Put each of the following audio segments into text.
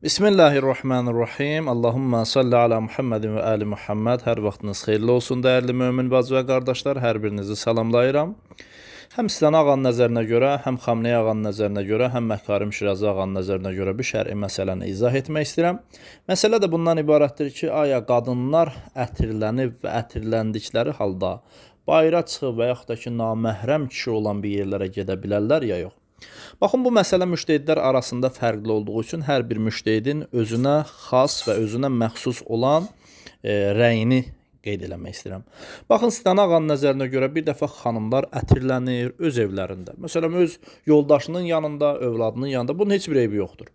Bismillahirrahmanirrahim. Allahumma salli ala Muhammedin və ali Muhammed. Hər vaxtınız xeyirli olsun, dəyərli mömin bacı və qardaşlar. Hər birinizi salamlayıram. Həm Sistani ağanın nəzərinə görə, həm Xamneyi ağanın nəzərinə görə, həm Məhkarim Şirazi ağanın nəzərinə görə bir şər'i məsələni izah etmək istəyirəm. Məsələ də bundan ibarətdir ki, aya qadınlar ətirlənib və ətirləndikləri halda bayıra çıxıb və yaxud da ki, naməhrəm kişi olan bir yerlərə gedə bilərlər ya yox. Baxın, bu məsələ müştehidlər arasında fərqli olduğu üçün hər bir müştehidin özünə xas və özünə məxsus olan rəyini qeyd eləmək istəyirəm. Baxın, Sistani ağanın nəzərinə görə bir dəfə xanımlar ətirlənir öz evlərində. Məsələn, öz yoldaşının yanında, övladının yanında. Bunun heç bir eybi yoxdur.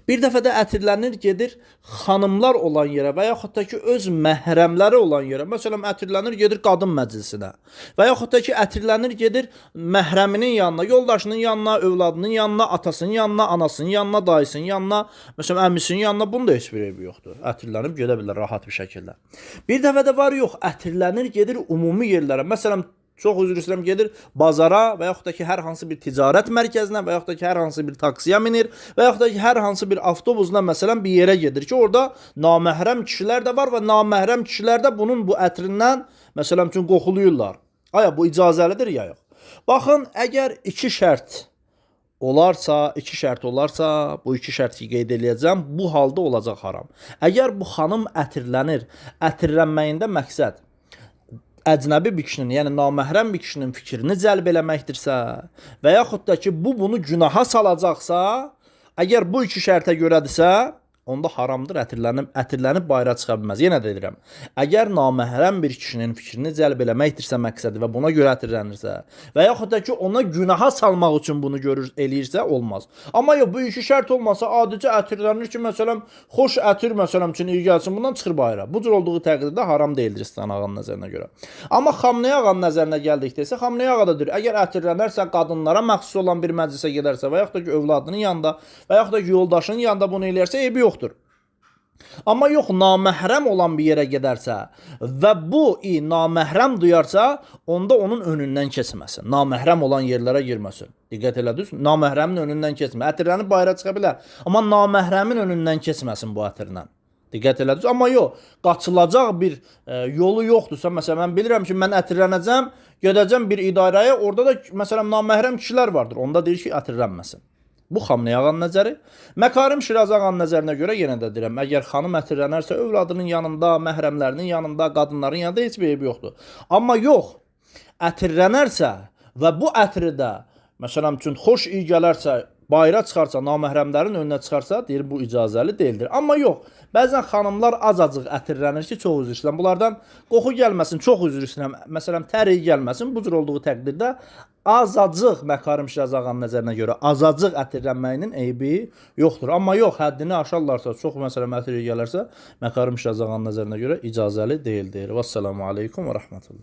Bir dəfə də ətirlənir, gedir xanımlar olan yerə və yaxud da ki, öz məhrəmləri olan yerə. Məsələn, ətirlənir, gedir qadın məclisinə. Və yaxud da ki, ətirlənir, gedir məhrəminin yanına, yoldaşının yanına, övladının yanına, atasının yanına, anasının yanına, dayısının yanına, məsələn, əmisinin yanına. Bunun da heç bir eybi yoxdur. Ətirlənib gedə bilər rahat bir şəkildə. Bir dəfə də var yox, ətirlənir, gedir ümumi yerlərə. Məsələn, çox üzr istəyirəm, gedir bazara və yaxud da ki, hər hansı bir ticarət mərkəzinə və yaxud da ki, hər hansı bir taksiyə minir və yaxud da ki, hər hansı bir avtobusla məsələn bir yerə gedir ki, orada naməhrəm kişilər də var və naməhrəm kişilər də bunun bu ətrindən məsələn üçün qoxuluyurlar. Aya, bu icazəlidir ya yox? Baxın, əgər iki şərt olarsa, bu iki şərti qeyd eləyəcəm, bu halda olacaq haram. Əgər bu xanım ətirlənir, ətirlənməyində məqsəd əcnəbi bir kişinin, yəni naməhrəm bir kişinin fikrini cəlb eləməkdirsə və yaxud da ki, bunu günaha salacaqsa, əgər bu iki şərtə görədirsə, onda haramdır, ətirlənib bayıra çıxa bilməz. Yenə də deyirəm, əgər naməhrəm bir kişinin fikrini cəlb eləməkdirsə məqsədi və buna görə ətirlənirsə və yaxud da ki, ona günaha salmaq üçün bunu eləyirsə, olmaz. Amma yox, bu iki şərt olmasa, adicə ətirlənir ki, məsələn, xoş ətir məsələn üçün iyi gəlsin, bundan çıxır bayıra. Bu cür olduğu təqdirdə haram deyildir Sistani ağanın nəzərinə görə. Amma Xamneyi ağanın nəzərinə gəldikdə isə, Xamneyi ağa da deyir, əgər ətirlənərsə, qadınlara məxsus olan bir məclisə gedərsə və yaxud da ki, övladının yanında və yaxud da ki, yoldaşının yanında bunu eləyərsə, eybi yoxdur. Amma yox, naməhrəm olan bir yerə gedərsə və bu naməhrəm duyarsa, onda onun önündən keçməsin. Naməhrəm olan yerlərə girməsin. Diqqət elədiniz, naməhrəmin önündən keçməsin. Ətirlənib bayıra çıxa bilər, amma naməhrəmin önündən keçməsin bu ətirlə. Diqqət elədiniz, amma yox, qaçılacaq bir yolu yoxdursa, məsələn, mən bilirəm ki, mən ətirlənəcəm, gedəcəm bir idarəyə, orada da məsələn, naməhrəm kişilər vardır, onda deyir ki, ətirlənməsin. Bu Xamneyi ağanın nəzəri. Məhkarim Şirazi ağanın nəzərinə görə yenə də deyirəm, əgər xanım ətirlənərsə, övladının yanında, məhrəmlərinin yanında, qadınların yanında heç bir eybi yoxdur. Amma yox, ətirlənərsə və bu ətri də, məsələn üçün, xoş iyi gələrsə, bayıra çıxarsa, naməhrəmlərin önünə çıxarsa, deyir, bu icazəli deyildir. Amma yox, bəzən xanımlar azacıq ətirlənir ki, çox üzr istəyirəm. Bunlardan qoxu gəlməsin, çox üzr istəyirəm. Məsələn, təriyi gəlməsin. Bu cür olduğu təqdirdə azacıq Məhkarim Şirazi ağanın nəzərinə görə azacıq ətirlənməyinin eybi yoxdur. Amma yox, həddini aşarlarsa, çox məsələn ətir gələrsə, Məhkarim Şirazi ağanın nəzərinə görə icazəli deyildir. Vəssalamu aleykum və rəhmətullah.